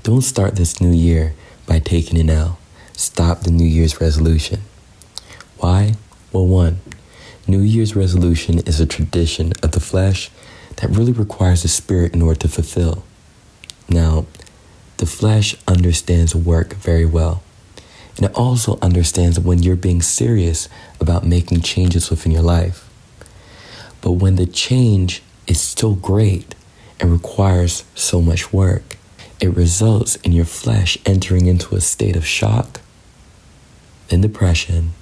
Don't start this new year by taking an L. Stop the New Year's resolution. Why? Well, one, New Year's resolution is a tradition of the flesh that really requires the spirit in order to fulfill. Now, the flesh understands work very well. And it also understands when you're being serious about making changes within your life. But when the change is so great and requires so much work, it results in your flesh entering into a state of shock, then depression,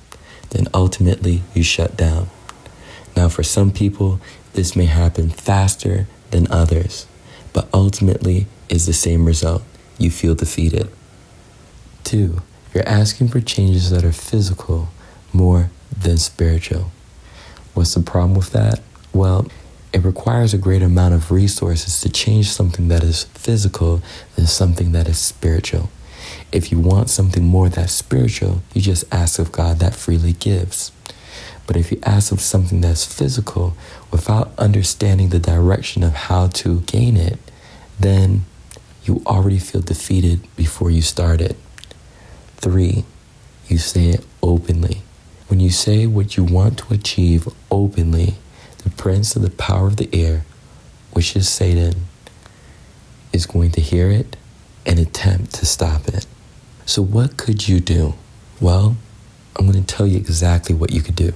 then ultimately you shut down. Now, for some people, this may happen faster than others, but ultimately is the same result. You feel defeated. 2, you're asking for changes that are physical more than spiritual. What's the problem with that? Well, it requires a great amount of resources to change something that is physical than something that is spiritual. If you want something more that's spiritual, you just ask of God that freely gives. But if you ask of something that's physical without understanding the direction of how to gain it, then you already feel defeated before you start it. 3, you say it openly. When you say what you want to achieve openly, the prince of the power of the air, which is Satan, is going to hear it and attempt to stop it. So what could you do? Well, I'm going to tell you exactly what you could do.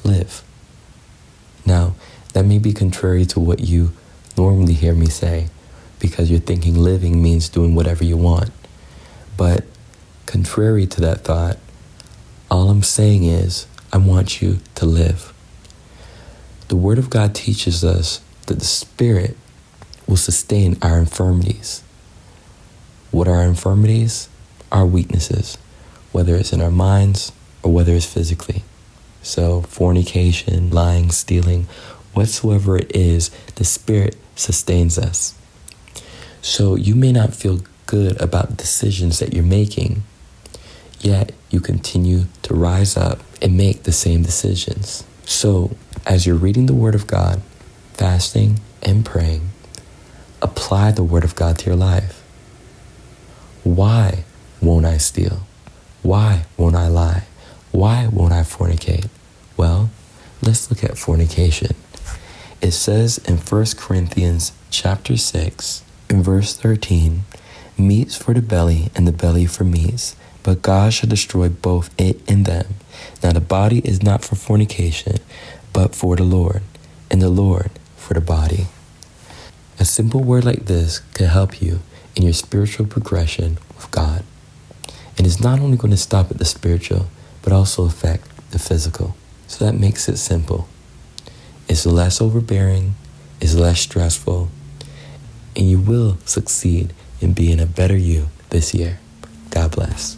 Live. Now, that may be contrary to what you normally hear me say, because you're thinking living means doing whatever you want. But contrary to that thought, all I'm saying is I want you to live. The Word of God teaches us that the Spirit will sustain our infirmities. What are our infirmities? Our weaknesses, whether it's in our minds or whether it's physically. So fornication, lying, stealing, whatsoever it is, the Spirit sustains us. So you may not feel good about decisions that you're making, yet you continue to rise up and make the same decisions. So as you're reading the Word of God, fasting and praying, apply the Word of God to your life. Why won't I steal? Why won't I lie? Why won't I fornicate? Well, let's look at fornication. It says in 1 Corinthians chapter 6, in verse 13, meats for the belly and the belly for meats, but God shall destroy both it and them. Now the body is not for fornication, but for the Lord, and the Lord for the body. A simple word like this could help you in your spiritual progression with God. And it's not only going to stop at the spiritual, but also affect the physical. So that makes it simple. It's less overbearing, it's less stressful, and you will succeed in being a better you this year. God bless.